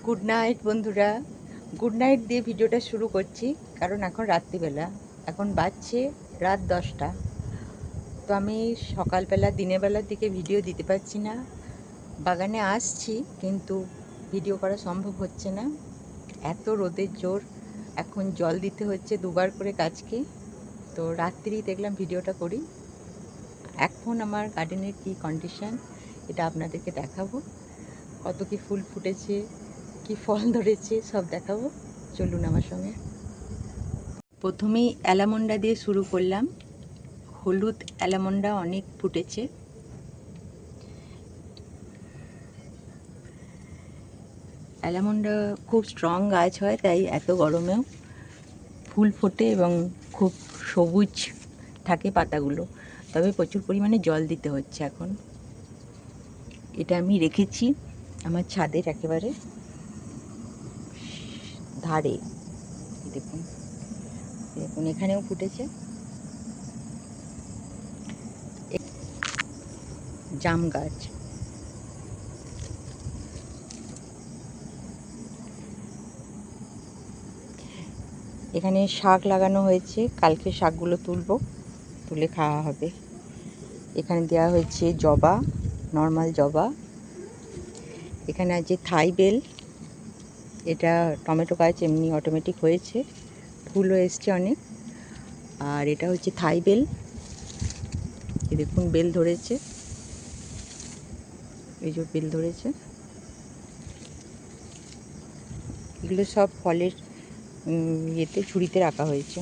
Good night বন্ধুরা। Good night দিয়ে ভিডিওটা শুরু করছি, কারণ এখন রাত্রিবেলা, এখন বাজছে রাত 10টা। তো আমি সকালবেলা দিনের বেলার দিকে ভিডিও দিতে পারছি না। বাগানে আসছি কিন্তু ভিডিও করা সম্ভব হচ্ছে না, এত রোদের জোর। এখন জল দিতে হচ্ছে দুবার করে গাছকে। তো রাত্রি দেখলাম ভিডিওটা করি। এখন আমার গার্ডেনের কী কন্ডিশন এটা আপনাদেরকে দেখাবো। কত কি ফুল ফুটেছে, কি ফল ধরেছে, সব দেখাবো। চলুন আমার সঙ্গে। প্রথমেই অ্যালামন্ডা দিয়ে শুরু করলাম। হলুদ অ্যালামন্ডা অনেক ফুটেছে। অ্যালামন্ডা খুব স্ট্রং গাছ হয়, তাই এত গরমেও ফুল ফোটে এবং খুব সবুজ থাকে পাতাগুলো। তবে প্রচুর পরিমাণে জল দিতে হচ্ছে এখন। এটা আমি রেখেছি আমার ছাদের একেবারে ধারে। দেখুন দেখুন এখানেও ফুটেছে জাম গাছ। এখানে শাক লাগানো হয়েছে, কালকে শাকগুলো তুলে খাওয়া হবে। এখানে দেওয়া হয়েছে জবা, নর্মাল জবা। এখানে আছে থাই বেল, এটা টমেটো গাছ এমনি অটোমেটিক হয়েছে, ফুলও এসছে অনেক। আর এটা হচ্ছে থাই বেল, দেখুন বেল ধরেছে, এই যে বেল ধরেছে। এগুলো সব ফলের ইয়েতে ঝুড়িতে রাখা হয়েছে।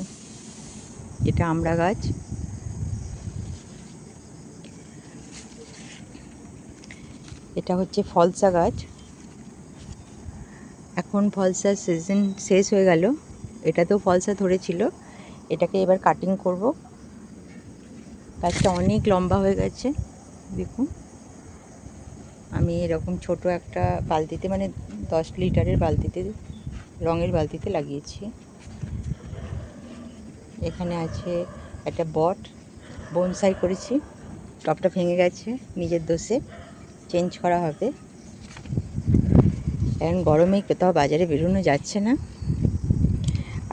এটা আমড়া গাছ। এটা হচ্ছে ফলসা গাছ। এখন ফলসার সিজন শেষ হয়ে গেল, এটাতেও ফলসা ধরেছিল, এটাকে এবার কাটিং করব। গাছটা অনেক লম্বা হয়ে গেছে দেখুন। আমি এরকম ছোট একটা বালতিতে, মানে 10 লিটারের বালতিতে, রঙের বালতিতে লাগিয়েছি। এখানে আছে একটা বনসাই করেছি, টবটা ভেঙে গেছে, নিজের দোষে, চেঞ্জ করা হবে। এখন গরমে কোথাও বাজারে বেরোনো যাচ্ছে না।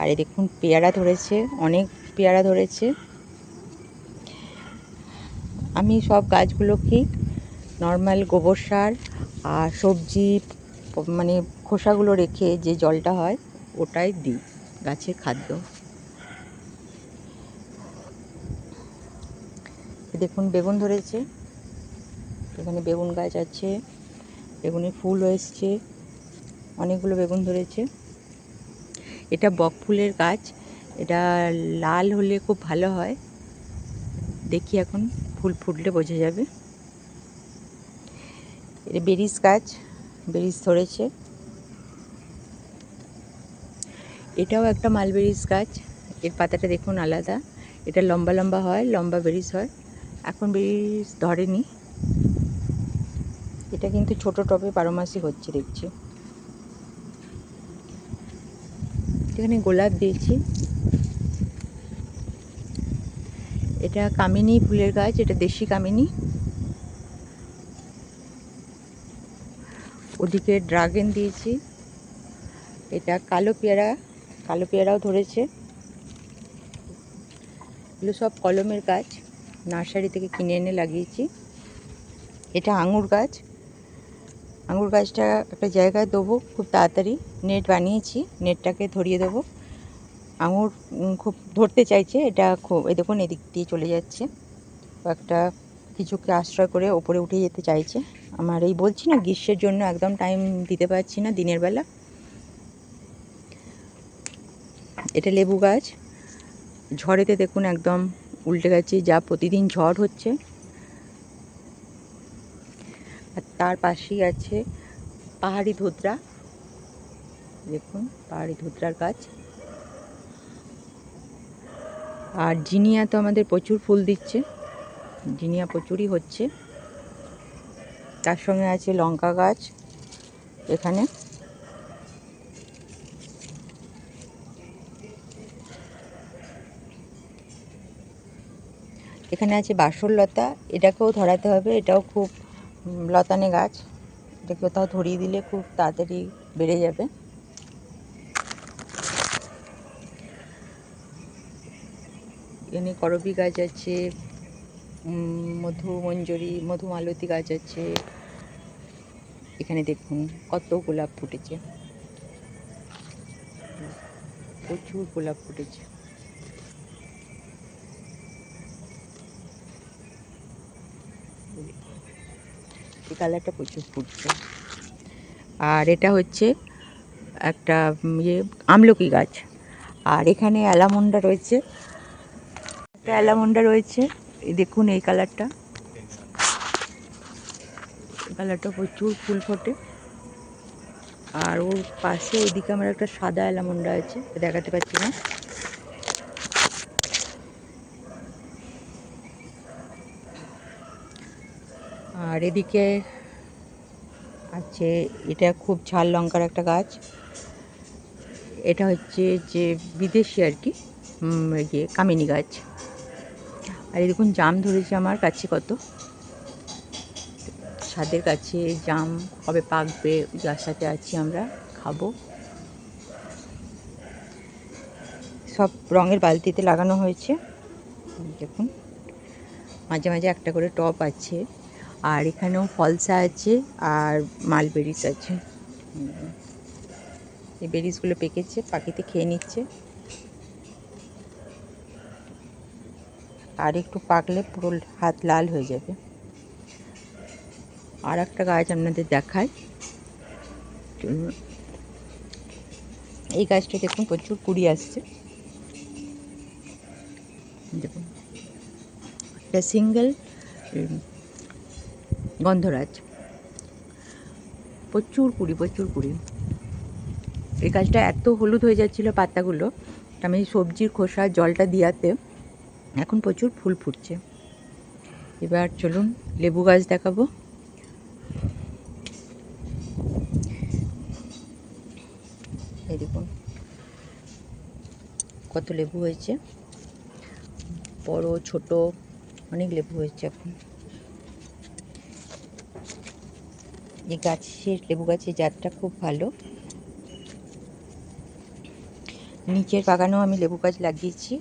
আর এই দেখুন পেয়ারা ধরেছে, অনেক পেয়ারা ধরেছে। আমি সব গাছগুলোকেই নর্মাল গোবর সার আর সবজি মানে খোসাগুলো রেখে যে জলটা হয় ওটাই দিই গাছের খাদ্য। দেখুন বেগুন ধরেছে, এখানে বেগুন গাছ আছে, বেগুনের ফুল এসছে, অনেকগুলো বেগুন ধরেছে। এটা বক ফুলের গাছ, এটা লাল হলে খুব ভালো হয়, দেখি এখন ফুল ফুটলে বোঝা যাবে। এটা বেরিস গাছ, বেরিস ধরেছে। এটাও একটা মালবেরিস গাছ, এর পাতাটা দেখুন আলাদা, এটা লম্বা লম্বা হয়, লম্বা বেরিস হয়। এখন বেরিস ধরেনি, এটা কিন্তু ছোট টবে 12 মাসই হচ্ছে দেখছি। এখানে গোলাপ দিয়েছি। এটা কামিনী ফুলের গাছ, এটা দেশি কামিনী। ওদিকে ড্রাগন দিয়েছি। এটা কালো পেয়ারা, কালো পেয়ারাও ধরেছে। এগুলো সব কলমের গাছ, নার্সারি থেকে কিনে এনে লাগিয়েছি। এটা আঙুর গাছ, আঙুর গাছটা একটা জায়গায় দেবো খুব তাড়াতাড়ি, নেট বানিয়েছি, নেটটাকে ধরিয়ে দেবো। আঙুর খুব ধরতে চাইছে, এটা খুব, এই দেখুন এদিক দিয়ে চলে যাচ্ছে, একটা কিছুকে আশ্রয় করে ওপরে উঠে যেতে চাইছে। আমার এই বলছি না গ্রীষ্মের জন্য একদম টাইম দিতে পারছি না দিনের বেলা। এটা লেবু গাছ, ঝড়েতে দেখুন একদম উল্টে গেছে, যা প্রতিদিন ঝড় হচ্ছে। আর তার পাশেই আছে পাহাড়ি ধুতরা, দেখুন পাহাড়ি ধুতরার গাছ। আর জিনিয়া তো আমাদের প্রচুর ফুল দিচ্ছে, জিনিয়া প্রচুরই হচ্ছে। তার সঙ্গে আছে লঙ্কা গাছ। এখানে এখানে আছে বাসরলতা, এটাকেও ধরাতে হবে, এটাও খুব লতানে গাছ, এটা কোথাও ধরিয়ে দিলে খুব তাড়াতাড়ি বেড়ে যাবে। এখানে করবী গাছ আছে, মধুমঞ্জরি, মধুমালতী গাছ আছে। এখানে দেখুন কত গোলাপ ফুটেছে, প্রচুর গোলাপ ফুটেছে। এই কালারটা প্রচুর ফুটছে। আর এটা হচ্ছে একটা আমলকি গাছ। আর এখানে অ্যালামন্ডা রয়েছে, একটা অ্যালামন্ডা রয়েছে। এই দেখুন এই কালারটা, প্রচুর ফুল ফোটে। আর ওর পাশে ওইদিকে আমার একটা সাদা অ্যালামন্ডা আছে, দেখাতে পাচ্ছি না। আর এদিকে আছে, এটা খুব ঝাল লঙ্কার একটা গাছ। এটা হচ্ছে যে বিদেশি আর কি কামিনী গাছ। আর এই দেখুন জাম ধরেছে আমার কাছে, কত ছাদের কাছে জাম, কবে পাকবে ওই আশাতে আছি আমরা, খাবো। সব রঙের বালতিতে লাগানো হয়েছে, দেখুন মাঝে মাঝে একটা করে টব আছে। আর এখানেও ফলসা আছে আর মালবেরিস আছে। এই বেরিসগুলো পেকেছে, পাখিতে খেয়ে নিচ্ছে। আর একটু পাকলে পুরো হাত লাল হয়ে যাবে। আর একটা গাছ আপনাদের দেখায়, এই গাছটা দেখুন প্রচুর কুড়ি আসছে। দেখুন এটা সিঙ্গেল গন্ধরাজ, প্রচুর কুড়ি, প্রচুর কুড়ি। এই গাছটা এত হলুদ হয়ে যাচ্ছিলো পাতাগুলো, আমি সবজির খোসা জলটা দিয়াতে এখন প্রচুর ফুল ফুটছে। এবার চলুন লেবু গাছ দেখাবো। এই দেখুন কত লেবু হয়েছে, বড় ছোট অনেক লেবু হয়েছে এখন। এই গাছের লেবু গাছের জাতটা খুব ভালো। নিচের বাগানেও আমি লেবু গাছ লাগিয়েছি,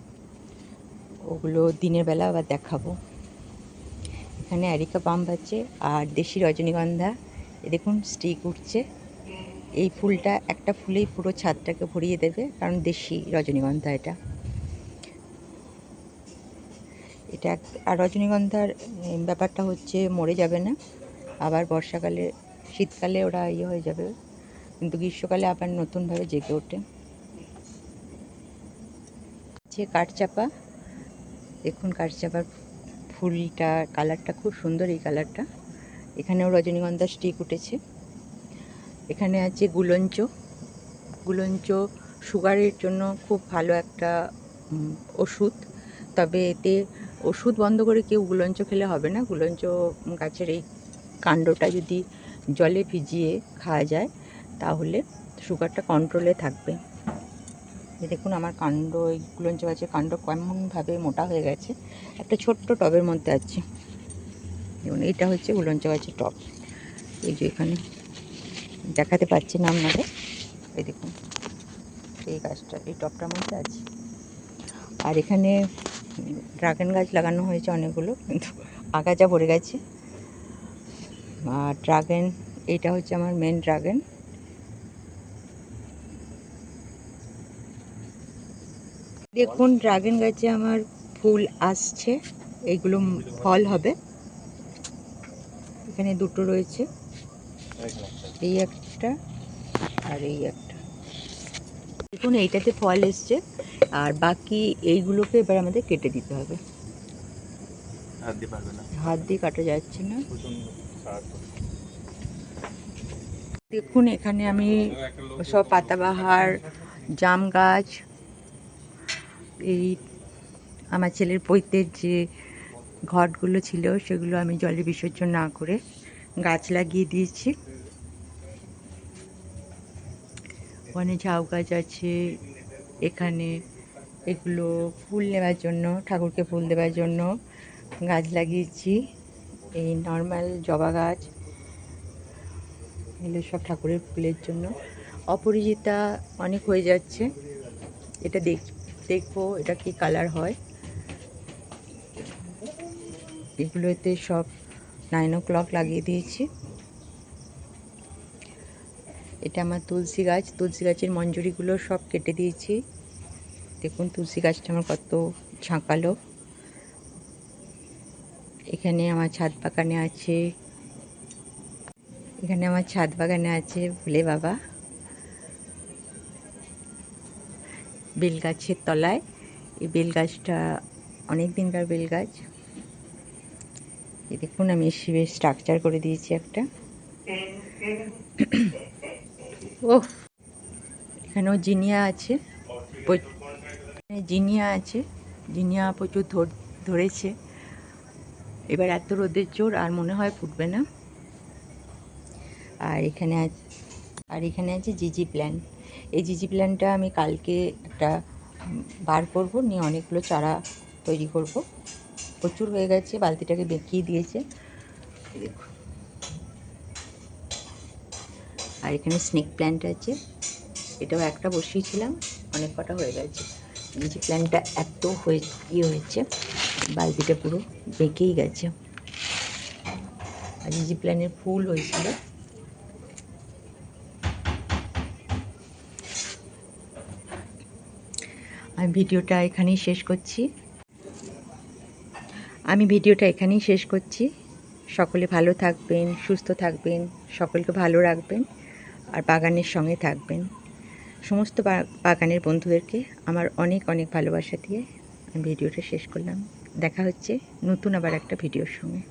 ওগুলো দিনের বেলা আবার দেখাবো। এখানে অ্যারিকা পাম আছে আর দেশি রজনীগন্ধা। এ দেখুন স্টিক উঠছে। এই ফুলটা একটা ফুলেই পুরো ছাদটাকে ভরিয়ে দেবে, কারণ দেশি রজনীগন্ধা এটা। আর রজনীগন্ধার ব্যাপারটা হচ্ছে মরে যাবে না, আবার বর্ষাকালে শীতকালে ওরা হয়ে যাবে, কিন্তু গ্রীষ্মকালে আবার নতুনভাবে জেগে ওঠে। যে কাঠচাপা, দেখুন কাঠচাপার ফুলটা কালারটা খুব সুন্দর, এই কালারটা। এখানেও রজনীগন্ধা স্টিক উঠেছে। এখানে আছে গুলঞ্চ। গুলঞ্চ সুগারের জন্য খুব ভালো একটা ওষুধ, তবে এতে ওষুধ বন্ধ করে কেউ গুলঞ্চ খেলে হবে না। গুলঞ্চ গাছের এই কাণ্ডটা যদি জলে ভিজিয়ে খাওয়া যায় তাহলে সুগারটা কন্ট্রোলে থাকবে। দেখুন আমার কাণ্ড, এই গুলঞ্চ গাছের কাণ্ড কেমনভাবে মোটা হয়ে গেছে। একটা ছোট্ট টবের মধ্যে আছে। এবং এইটা হচ্ছে গুলঞ্চ গাছের টব। এই যে এখানে দেখাতে পাচ্ছি না আপনাদের, এই দেখুন এই গাছটা এই টবটার মধ্যে আছে। আর এখানে ড্রাগন গাছ লাগানো হয়েছে অনেকগুলো, কিন্তু আগাছা ভরে গেছে। আর ড্রাগন, এইটা হচ্ছে আমার মেন ড্রাগন। দেখুন ড্রাগন গাছে আমার ফুল আসছে, এইগুলো ফল হবে। এখানে দুটো রয়েছে, এই একটা আর এই একটা। দেখুন এইটাতে ফল এসছে, আর বাকি এইগুলোকে এবার আমাদের কেটে দিতে হবে। হাত দিয়ে কাটা যাচ্ছে না। দেখুন এখানে আমি সব পাতাবাহার, জাম গাছ, এই আমার ছেলের পৈতের যে ঘটগুলো ছিল সেগুলো আমি জলে বিসর্জন না করে গাছ লাগিয়ে দিয়েছি। ওখানে ঝাউ গাছ আছে, এখানে এগুলো ফুল নেওয়ার জন্য, ঠাকুরকে ফুল দেওয়ার জন্য গাছ লাগিয়েছি। এই নর্মাল জবা গাছ, এগুলো সব ঠাকুরের ফুলের জন্য। অপরাজিতা অনেক হয়ে যাচ্ছে, এটা দেখবো এটা কি কালার হয়। এগুলোতে সব 9 o'clock লাগিয়ে দিয়েছি। এটা আমার তুলসী গাছ, তুলসী গাছের মঞ্জুরিগুলো সব কেটে দিয়েছি। দেখুন তুলসী গাছটা আমার কত ঝাঁকালো। এখানে আমার ছাদ বাগানে আছে ভোলে বাবা বেল গাছের তলায়। এই বেল গাছটা অনেক দিনকার বেল গাছ। এই দেখুন আমি শিবের স্ট্রাকচার করে দিয়েছি একটা। ও এখানেও জিনিয়া আছে, জিনিয়া প্রচুর ধরেছে। এবার এত রোদের জোর আর মনে হয় ফুটবে না। আর এখানে আছে জিজি প্ল্যান্ট। এই জিজি প্ল্যান্টটা আমি কালকে একটা বার করব, নিয়ে অনেকগুলো চারা তৈরি করব। প্রচুর হয়ে গেছে, বালতিটাকে বেঁকিয়ে দিয়েছে দেখুন। আর এখানে স্নেক প্ল্যান্ট আছে, এটাও একটা বসিয়েছিলাম, অনেক কটা হয়ে গেছে। জিজি প্ল্যান্টটা এত হয়েছে, বালতিটা পুরো বেঁকেই গেছে। আর জিজি প্ল্যান্টের ফুল হয়েছিল। আমি ভিডিওটা এখানেই শেষ করছি। সকলে ভালো থাকবেন, সুস্থ থাকবেন, সকলকে ভালো রাখবেন, আর বাগানের সঙ্গে থাকবেন। সমস্ত বাগানের বন্ধুদেরকে আমার অনেক অনেক ভালোবাসা দিয়ে আমি ভিডিওটা শেষ করলাম। দেখা হচ্ছে নতুন আবার একটা ভিডিওর সঙ্গে।